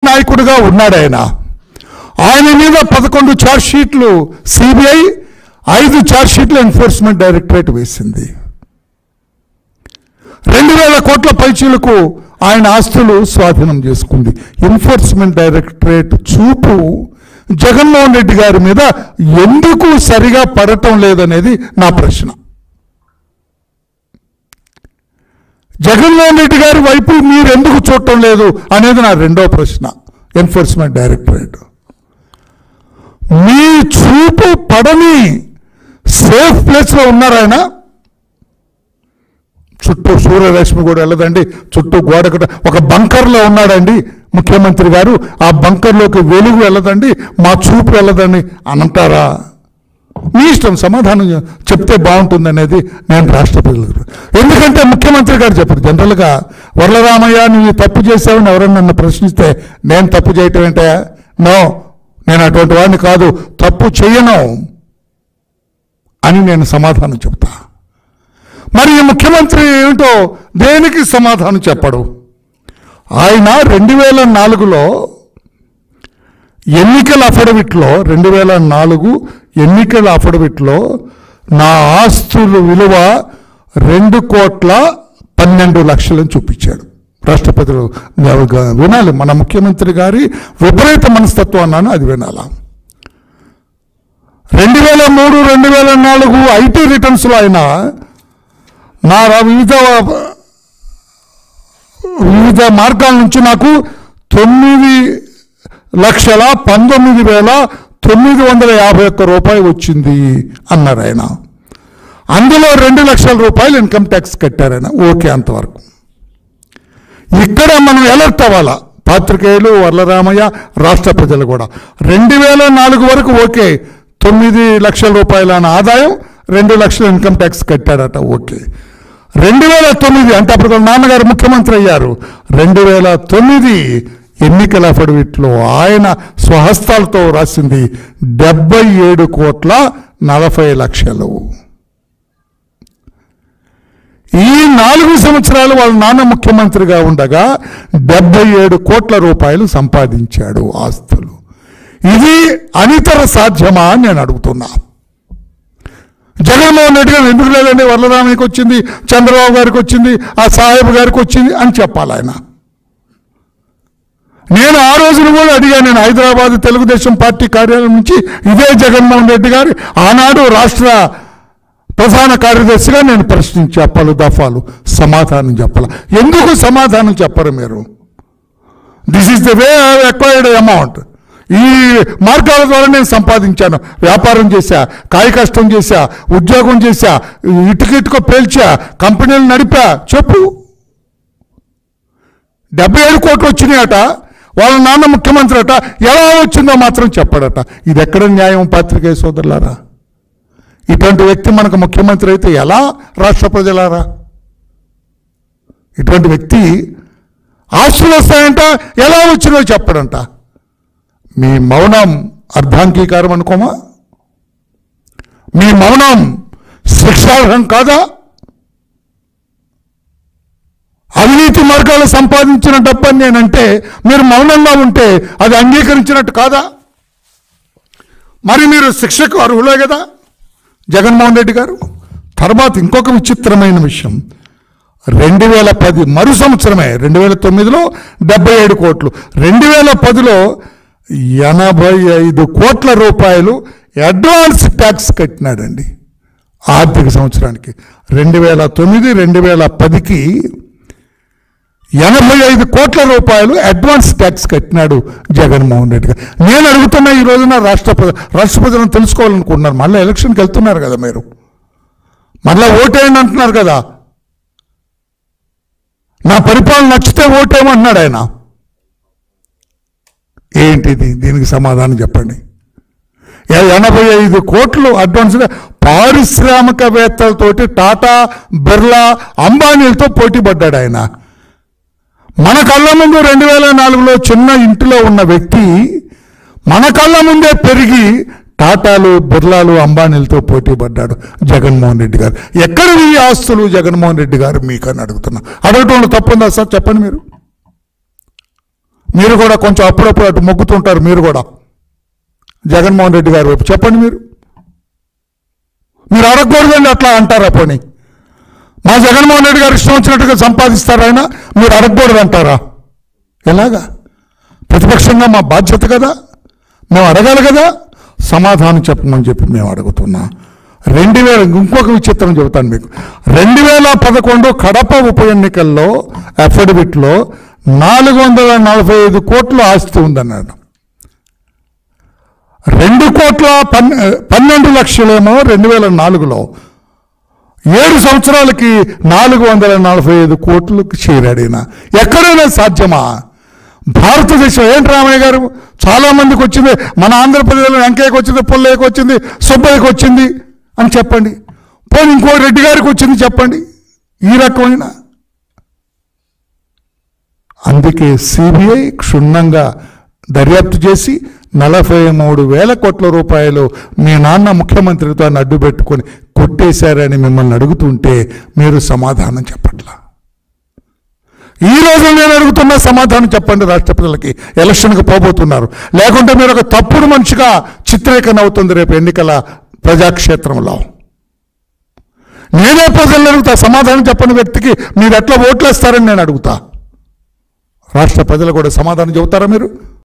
నాయకుడిగా ఉన్నాడు ఆయన మీద 11 ఛార్జ్ షీట్లు సిబిఐ, 5 ఛార్జ్ షీట్లు ఎన్ఫోర్స్మెంట్ డైరెక్టరేట్ వేసింది. 2000 కోట్ల పైచీలకు ఆయన ఆస్తులు స్వాధీనం చేసుకుంది. ఎన్ఫోర్స్మెంట్ డైరెక్టరేట్ చూపు జగన్మోహన్ రెడ్డి గారి మీద ఎందుకు సరిగా పడటం లేదనేది నా ప్రశ్న. జగన్మోహన్ రెడ్డి గారి వైపు మీరు ఎందుకు చూడటం లేదు అనేది నా రెండో ప్రశ్న. ఎన్ఫోర్స్మెంట్ డైరెక్టరేట్ మీ చూపు పడని సేఫ్ ప్లేస్లో ఉన్నారాయన. చుట్టూ సూర్యరశ్మి కూడా వెళ్ళదండి, చుట్టూ గోడకట ఒక బంకర్లో ఉన్నాడండి ముఖ్యమంత్రి గారు. ఆ బంకర్లోకి వెలుగు వెళ్ళదండి, మా చూపు వెళ్ళదండి అంటారా? మీ ఇష్టం, సమాధానం చెప్తే బాగుంటుంది అనేది నేను రాష్ట్ర ప్రజలకు. ఎందుకంటే ముఖ్యమంత్రి గారు చెప్పారు జనరల్గా, వరలరామయ్య నువ్వు తప్పు చేసావని ఎవరైనా నన్ను ప్రశ్నిస్తే నేను తప్పు చేయటం ఏంటా? నో, నేను అటువంటి వాడిని కాదు, తప్పు చేయను అని నేను సమాధానం చెప్తా. మరి ఈ ముఖ్యమంత్రి ఏమిటో దేనికి సమాధానం చెప్పడు. ఆయన 2004లో ఎన్నికల అఫిడవిట్లో 2004 ఎన్నికల అఫిడవిట్లో నా ఆస్తుల విలువ 2,12,00,000 చూపించాడు. రాష్ట్రపతులు వినాలి, మన ముఖ్యమంత్రి గారి విపరీత మనస్తత్వం అన్నాను, అది వినాలా. 2003, 2004 ఐటీ రిటర్న్స్లో ఆయన నా వివిధ మార్గాల నుంచి నాకు 9,19,951 రూపాయలు వచ్చింది అన్నారు ఆయన. అందులో 2 లక్షల రూపాయలు ఇన్కమ్ ట్యాక్స్ కట్టారు ఆయన. ఓకే, అంతవరకు. ఇక్కడ మనం అలర్ట్ అవ్వాలా, పాత్రికేయులు, వరలరామయ్య, రాష్ట్ర ప్రజలు కూడా. 2004 వరకు ఓకే, 9 లక్షల రూపాయల ఆదాయం, 2 లక్షల ఇన్కమ్ ట్యాక్స్ కట్టాడట. ఓకే. 2009 అంటే అప్పుడు నాన్నగారు ముఖ్యమంత్రి అయ్యారు. 2009 ఎన్నికల అఫిడవిట్లో ఆయన స్వహస్తాలతో రాసింది 77,40,00,000. ఈ 4 సంవత్సరాలు వాళ్ళ నాన్న ముఖ్యమంత్రిగా ఉండగా 77 కోట్ల రూపాయలు సంపాదించాడు ఆస్తులు. ఇది అనితర సాధ్యమా అని నేను అడుగుతున్నా. జగన్మోహన్ రెడ్డి గారు ఎందుకు లేదండి, వరలరామయ్యకి వచ్చింది, చంద్రబాబు గారికి వచ్చింది, ఆ సాహెబ్ గారికి వచ్చింది అని చెప్పాలి ఆయన. నేను ఆ రోజున కూడా అడిగాను. నేను హైదరాబాద్ తెలుగుదేశం పార్టీ కార్యాలయం నుంచి ఇదే జగన్మోహన్ రెడ్డి గారి ఆనాడు రాష్ట్ర ప్రధాన కార్యదర్శిగా నేను ప్రశ్నించా, పలు దఫాలు. సమాధానం చెప్పాల. ఎందుకు సమాధానం చెప్పరు మీరు? This is the way I acquired amount. ఈ మార్గాల ద్వారా నేను సంపాదించాను, వ్యాపారం చేశా, కాయకష్టం చేశా, ఉద్యోగం చేశా, ఇటుకో పేల్చా, కంపెనీలు నడిపా. చెప్పు. 77 కోట్లు వచ్చినాయట, వాళ్ళ నాన్న ముఖ్యమంత్రి అట, ఎలా వచ్చిందో మాత్రం చెప్పడట. ఇది ఎక్కడ న్యాయం పాత్రికేయ సోదరులారా? ఇటువంటి వ్యక్తి మనకు ముఖ్యమంత్రి అయితే ఎలా రాష్ట్ర ప్రజలారా? ఇటువంటి వ్యక్తి ఆస్తులు వస్తాయంట, ఎలా వచ్చిందో చెప్పడంట. మీ మౌనం అర్ధాంగీకారం అనుకోమా? మీ మౌనం శిక్షార్హం కాదా? అవినీతి మార్గాలు సంపాదించిన డబ్బని నేనంటే మీరు మౌనంగా ఉంటే అది అంగీకరించినట్టు కాదా? మరి మీరు శిక్షకు అర్హులే కదా జగన్మోహన్ రెడ్డి గారు. తర్వాత ఇంకొక విచిత్రమైన విషయం, 2010 మరు సంవత్సరమే 2009లో 77 కోట్లు, 2010లో 85 కోట్ల రూపాయలు అడ్వాన్స్ ట్యాక్స్ కట్టినాడండి ఆర్థిక సంవత్సరానికి. 2009, 2010కి 85 కోట్ల రూపాయలు అడ్వాన్స్ ట్యాక్స్ కట్టినాడు జగన్మోహన్ రెడ్డి గారు. నేను అడుగుతున్నా ఈ రోజున రాష్ట్ర ప్రజలను తెలుసుకోవాలనుకుంటున్నారు. మళ్ళీ ఎలక్షన్కి వెళ్తున్నారు కదా మీరు, మళ్ళీ ఓటేయండి అంటున్నారు కదా. నా పరిపాలన నచ్చితే ఓటేయమంటున్నాడు ఆయన. ఏంటిది? దీనికి సమాధానం చెప్పండి. 85 కోట్లు అడ్వాన్స్గా పారిశ్రామికవేత్తలతోటి టాటా, బిర్లా, అంబానీలతో పోటీ పడ్డాడు ఆయన. మన కళ్ళ ముందు 2004లో చిన్న ఇంటిలో ఉన్న వ్యక్తి మన కళ్ళ ముందే పెరిగి టాటాలు, బిర్లాలు, అంబానీలతో పోటీ పడ్డాడు జగన్మోహన్ రెడ్డి గారు. ఎక్కడ ఈ ఆస్తులు జగన్మోహన్ రెడ్డి గారు మీకు అని అడుగుతున్నా. అడగటంలో తప్పుందా సార్? చెప్పండి మీరు. మీరు కూడా కొంచెం అప్పుడప్పుడు అటు మొగ్గుతుంటారు. మీరు కూడా జగన్మోహన్ రెడ్డి గారి వైపు చెప్పండి. మీరు అడగకూడదండి అట్లా అంటారా? పోనీ మా జగన్మోహన్ రెడ్డి గారు ఇష్టం వచ్చినట్టుగా సంపాదిస్తారు ఆయన, మీరు అడగకూడదు అంటారా? ఎలాగా? ప్రతిపక్షంగా మా బాధ్యత కదా, మేము అడగాలి కదా. సమాధానం చెప్పమని చెప్పి మేము అడుగుతున్నా. 2000 ఇంకొక విచిత్రం చెబుతాను మీకు. 2011 కడప ఉప ఎన్నికల్లో అఫిడవిట్లో 445 కోట్ల ఆస్తి ఉందన్నాడు. 2,12 లక్షలేమో 2004లో, 7 సంవత్సరాలకి 445 కోట్లకు చేరాడిన. ఎక్కడైనా సాధ్యమా? భారతదేశం ఏంటి రామయ్య గారు, చాలా మందికి వచ్చింది, మన ఆంధ్రప్రదేశ్లో వెంకయ్యకి వచ్చింది, పుల్లయ్యకి వచ్చింది, సుబ్బయ్యకి వచ్చింది అని చెప్పండి. పోనీ ఇంకో రెడ్డి గారికి వచ్చింది చెప్పండి. ఈ రకమైన అందుకే సిబిఐ క్షుణ్ణంగా దర్యాప్తు చేసి 43,000 కోట్ల రూపాయలు మీ నాన్న ముఖ్యమంత్రితో అడ్డు పెట్టుకొని కొట్టేశారని మిమ్మల్ని అడుగుతుంటే మీరు సమాధానం చెప్పట్లా. ఈ రోజు నేను అడుగుతున్న సమాధానం చెప్పండి రాష్ట్ర ప్రజలకి. ఎలక్షన్కి పోబోతున్నారు, లేకుంటే మీరు ఒక తప్పుడు మనిషిగా చిత్రీకరణ అవుతుంది రేపు ఎన్నికల ప్రజాక్షేత్రంలో. నేనే ప్రజలను అడుగుతా, సమాధానం చెప్పని వ్యక్తికి మీరు ఎట్లా ఓట్లేస్తారని నేను అడుగుతా. రాష్ట్ర ప్రజలు కూడా సమాధానం చెబుతారా మీరు?